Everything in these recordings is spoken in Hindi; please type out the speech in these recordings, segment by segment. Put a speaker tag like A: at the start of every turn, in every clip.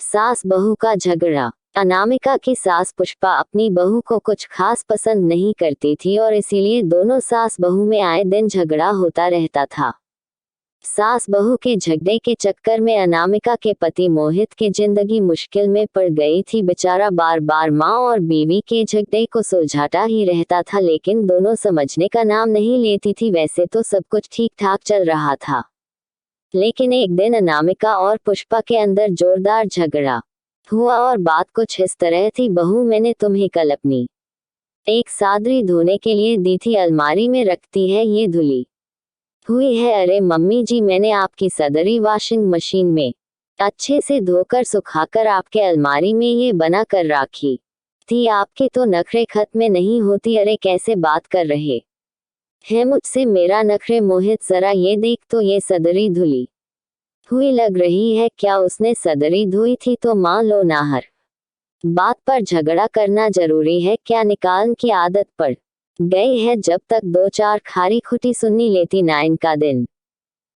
A: सास बहू का झगड़ा। अनामिका की सास पुष्पा अपनी बहू को कुछ खास पसंद नहीं करती थी और इसीलिए दोनों सास बहू में आए दिन झगड़ा होता रहता था। सास बहू के झगड़े के चक्कर में अनामिका के पति मोहित की जिंदगी मुश्किल में पड़ गई थी। बेचारा बार बार माँ और बीवी के झगड़े को सुलझाता ही रहता था, लेकिन दोनों समझने का नाम नहीं लेती थी। वैसे तो सब कुछ ठीक ठाक चल रहा था, लेकिन एक दिन अनामिका और पुष्पा के अंदर जोरदार झगड़ा हुआ और बात कुछ इस तरह थी। बहू, मैंने तुम्हें कल अपनी एक सादरी धोने के लिए दी थी, अलमारी में रखती है ये धुली हुई है। अरे मम्मी जी, मैंने आपकी सदरी वॉशिंग मशीन में अच्छे से धोकर सुखाकर आपके अलमारी में ये बना कर रखी थी। आपके तो नखरे खत्म नहीं होती। अरे कैसे बात कर रहे है मुझसे, मेरा नखरे मोहित, जरा ये देख तो, ये सदरी धुली हुई लग रही है। क्या उसने सदरी धोई थी तो मान लो ना, हर बात पर झगड़ा करना जरूरी है क्या? निकाल की आदत पड़ गई है। जब तक दो चार खारी खुटी सुननी लेती ना, इनका दिन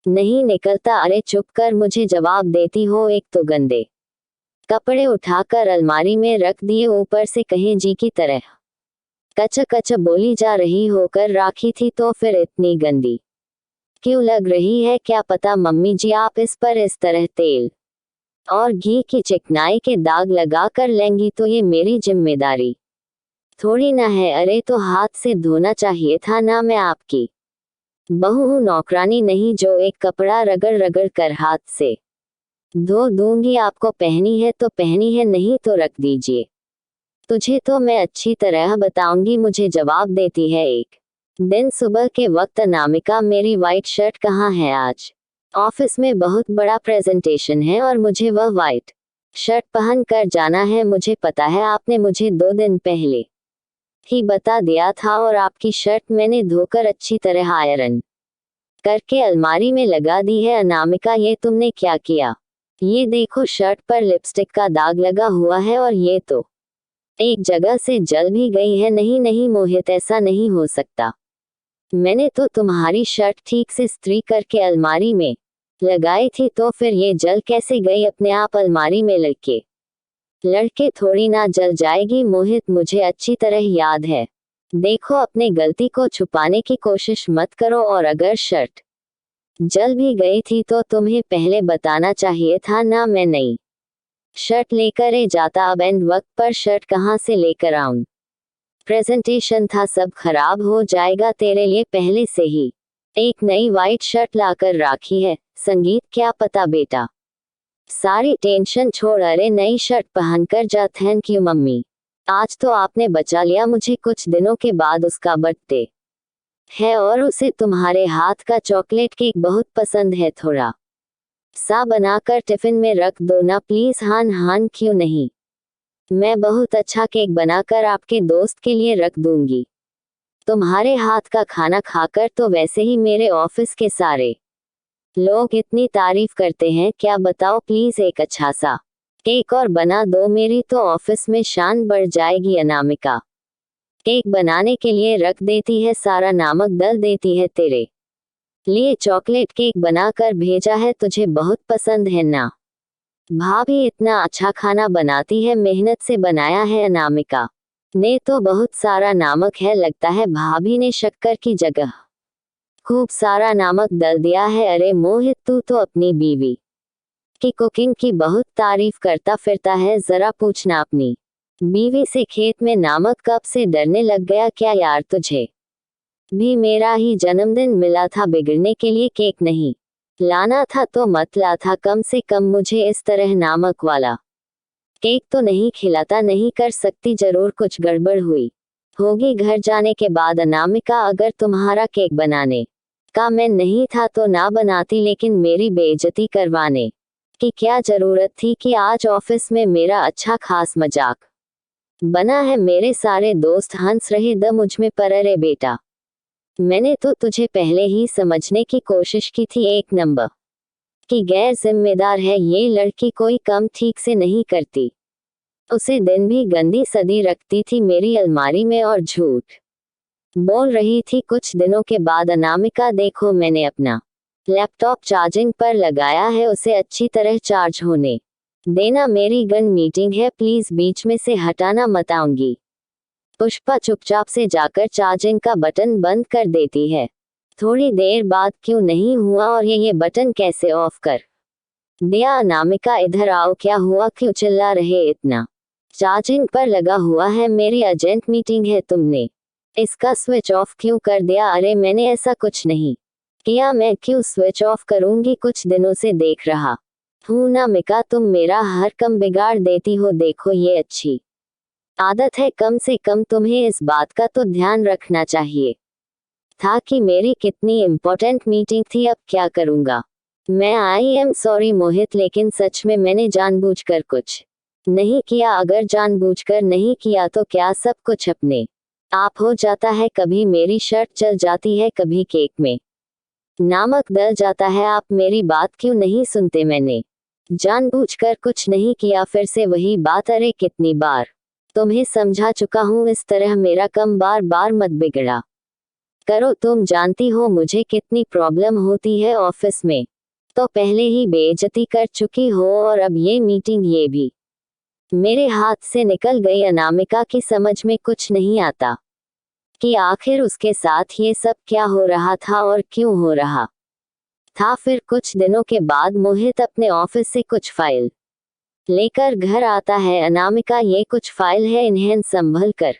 A: नहीं निकलता। अरे चुप कर, मुझे जवाब देती हो? एक तो गंदे कपड़े उठाकर अलमारी में रख दिए, ऊपर से कहीं जी की तरह कच कच बोली जा रही होकर राखी थी, तो फिर इतनी गंदी क्यों लग रही है? क्या पता मम्मी जी, आप इस पर इस तरह तेल और घी की चिकनाई के दाग लगा कर लेंगी तो ये मेरी जिम्मेदारी थोड़ी ना है। अरे तो हाथ से धोना चाहिए था ना, मैं आपकी बहू हूँ, नौकरानी नहीं जो एक कपड़ा रगड़ रगड़ कर हाथ से धो दूंगी। आपको पहनी है तो पहनी है, नहीं तो रख दीजिए। तुझे तो मैं अच्छी तरह बताऊंगी, मुझे जवाब देती है। एक दिन सुबह के वक्त अनामिका, मेरी वाइट शर्ट कहाँ है? आज ऑफिस में बहुत बड़ा प्रेजेंटेशन है और मुझे वह वाइट शर्ट पहन कर जाना है। मुझे पता है, आपने मुझे 2 दिन पहले ही बता दिया था और आपकी शर्ट मैंने धोकर अच्छी तरह आयरन करके अलमारी में लगा दी है। अनामिका, ये तुमने क्या किया? ये देखो, शर्ट पर लिपस्टिक का दाग लगा हुआ है और ये तो एक जगह से जल भी गई है। नहीं नहीं मोहित, ऐसा नहीं हो सकता। मैंने तो तुम्हारी शर्ट ठीक से इस्त्री करके अलमारी में लगाई थी, तो फिर ये जल कैसे गई? अपने आप अलमारी में लड़के थोड़ी ना जल जाएगी। मोहित, मुझे अच्छी तरह याद है। देखो, अपने गलती को छुपाने की कोशिश मत करो, और अगर शर्ट जल भी गई थी तो तुम्हें पहले बताना चाहिए था ना। मैं नई शर्ट लेकर जाता, अब एंड वक्त पर शर्ट कहाँ से लेकर आऊं? प्रेजेंटेशन था, सब खराब हो जाएगा तेरे लिए। पहले से ही एक नई वाइट शर्ट लाकर राखी है। संगीत, क्या पता बेटा, सारी टेंशन छोड़, अरे नई शर्ट पहनकर जा। थैंक यू मम्मी, आज तो आपने बचा लिया मुझे। कुछ दिनों के बाद उसका बर्थडे है और उसे तुम्हारे हाथ का चॉकलेट केक बहुत पसंद है। थोड़ा सा बनाकर टिफिन में रख दो ना प्लीज। हान हान, क्यों नहीं, मैं बहुत अच्छा केक बनाकर आपके दोस्त के लिए रख दूंगी। तुम्हारे हाथ का खाना खाकर तो वैसे ही मेरे ऑफिस के सारे लोग इतनी तारीफ करते हैं। क्या बताओ, प्लीज एक अच्छा सा केक और बना दो, मेरी तो ऑफिस में शान बढ़ जाएगी। अनामिका केक बनाने के लिए रख देती है, सारा नमक डाल देती है। तेरे लिए चॉकलेट केक बनाकर भेजा है, तुझे बहुत पसंद है ना? भाभी इतना अच्छा खाना बनाती है, मेहनत से बनाया है। अनामिका ने तो बहुत सारा नमक है, लगता है भाभी ने शक्कर की जगह खूब सारा नमक डाल दिया है। अरे मोहित, तू तो अपनी बीवी की कुकिंग की बहुत तारीफ करता फिरता है, जरा पूछना अपनी बीवी से, खेत में नमक कब से डरने लग गया क्या यार? तुझे भी मेरा ही जन्मदिन मिला था, बिगड़ने के लिए केक नहीं लाना था तो मत ला था। कम से कम मुझे इस तरह नमक वाला केक तो नहीं खिलाता। नहीं कर सकती, जरूर कुछ गड़बड़ हुई होगी घर जाने के बाद। अनामिका, अगर तुम्हारा केक बनाने का मैं नहीं था तो ना बनाती, लेकिन मेरी बेइज्जती करवाने की क्या जरूरत थी कि आज ऑफिस में मेरा अच्छा खास मजाक बना है। मेरे सारे दोस्त हंस रहे द मुझ में पर। अरे बेटा, मैंने तो तुझे पहले ही समझने की कोशिश की थी, एक नंबर की गैर जिम्मेदार है ये लड़की, कोई काम ठीक से नहीं करती। उसे दिन भी गंदी सदी रखती थी मेरी अलमारी में और झूठ बोल रही थी। कुछ दिनों के बाद अनामिका, देखो मैंने अपना लैपटॉप चार्जिंग पर लगाया है, उसे अच्छी तरह चार्ज होने देना मेरी गन मीटिंग है, प्लीज बीच में से हटाना मत, आऊंगी। पुष्पा चुपचाप से जाकर चार्जिंग का बटन बंद कर देती है। थोड़ी देर बाद क्यों नहीं हुआ और ये बटन कैसे ऑफ कर दिया? अनामिका इधर आओ, क्या हुआ, क्यों चिल्ला रहे इतना? चार्जिंग पर लगा हुआ है, मेरी अर्जेंट मीटिंग है, तुमने इसका स्विच ऑफ क्यों कर दिया? अरे मैंने ऐसा कुछ नहीं किया, मैं क्यों स्विच ऑफ करूंगी, कुछ दिनों से देख रहा हूं ना मिका, तुम मेरा हर काम बिगाड़ देती हो। देखो ये अच्छी आदत है, कम से कम तुम्हें इस बात का तो ध्यान रखना चाहिए था कि मेरी कितनी इम्पोर्टेंट मीटिंग थी। अब क्या करूंगा मैं? आई एम सॉरी मोहित, लेकिन सच में मैंने जानबूझकर कुछ नहीं किया। अगर जानबूझकर नहीं किया तो क्या सब कुछ अपने आप हो जाता है? कभी मेरी शर्ट चल जाती है, कभी केक में नमक डल जाता है। आप मेरी बात क्यों नहीं सुनते? मैंने जानबूझकर कुछ नहीं किया। फिर से वही बात, अरे कितनी बार तुम्हें समझा चुका हूँ, इस तरह मेरा काम बार बार मत बिगड़ा करो। तुम जानती हो मुझे कितनी प्रॉब्लम होती है ऑफिस में, तो पहले ही बेइज्जती कर चुकी हो और अब ये मीटिंग, ये भी मेरे हाथ से निकल गई। अनामिका की समझ में कुछ नहीं आता कि आखिर उसके साथ ये सब क्या हो रहा था और क्यों हो रहा था। फिर कुछ दिनों के बाद मोहित अपने ऑफिस से कुछ फाइल लेकर घर आता है। अनामिका, ये कुछ फाइल है, इन्हें संभल कर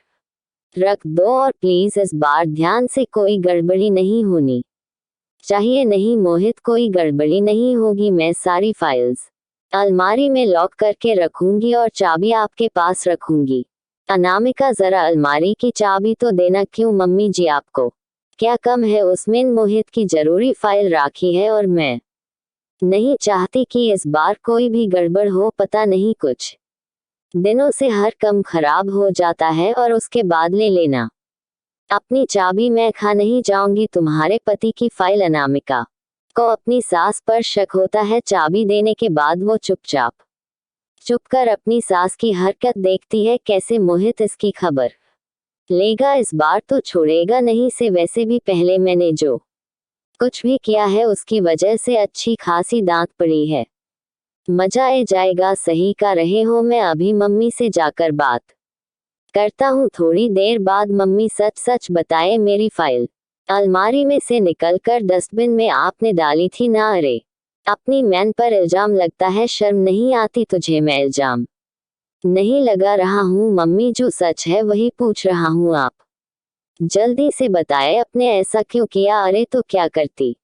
A: रख दो और प्लीज इस बार ध्यान से, कोई गड़बड़ी नहीं होनी चाहिए। नहीं मोहित, कोई गड़बड़ी नहीं होगी, मैं सारी फाइल्स अलमारी में लॉक करके रखूंगी और चाबी आपके पास रखूंगी। अनामिका, जरा अलमारी की चाबी तो देना। क्यों मम्मी जी, आपको क्या कम है? उसमें मोहित की जरूरी फाइल राखी है और मैं नहीं चाहती कि इस बार कोई भी गड़बड़ हो। पता नहीं कुछ दिनों से हर काम खराब हो जाता है और उसके बाद ले लेना अपनी चाबी। मैं खा नहीं जाऊंगी तुम्हारे पति की फाइल। अनामिका को अपनी सास पर शक होता है। चाबी देने के बाद वो चुपचाप चुपकर अपनी सास की हरकत देखती है। कैसे मोहित इसकी खबर लेगा? इस बार तो छोड़ेगा नहीं से। वैसे भी पहले मैंने जो कुछ भी किया है उसकी वजह से अच्छी खासी डांट पड़ी है। मजा आ जाएगा। सही कह रहे हो, मैं अभी मम्मी से जाकर बात करता हूँ। थोड़ी देर बाद मम्मी, सच सच बताए, मेरी फाइल अलमारी में से निकलकर डस्टबिन में आपने डाली थी ना? अरे अपनी मैन पर इल्जाम लगता है, शर्म नहीं आती तुझे? मैं इल्जाम नहीं लगा रहा हूँ मम्मी, जो सच है वही पूछ रहा हूँ। आप जल्दी से बताए, अपने ऐसा क्यों किया? अरे तो क्या करती?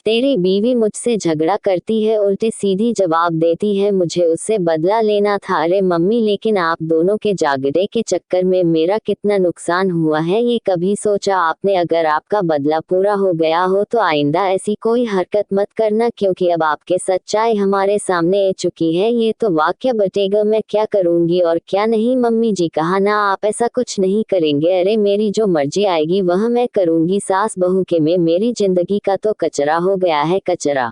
A: तेरी बीवी मुझसे झगड़ा करती है, उल्टे सीधी जवाब देती है, मुझे उससे बदला लेना था। अरे मम्मी, लेकिन आप दोनों के झगड़े के चक्कर में मेरा कितना नुकसान हुआ है, ये कभी सोचा आपने? अगर आपका बदला पूरा हो गया हो तो आइंदा ऐसी कोई हरकत मत करना, क्योंकि अब आपके सच्चाई हमारे सामने आ चुकी है। ये तो वाकया बटेगा, मैं क्या करूंगी और क्या नहीं। मम्मी जी, कहा ना आप ऐसा कुछ नहीं करेंगे। अरे मेरी जो मर्जी आएगी वह मैं करूंगी। सास बहू के में मेरी जिंदगी का तो कचरा हो गया है, कचरा।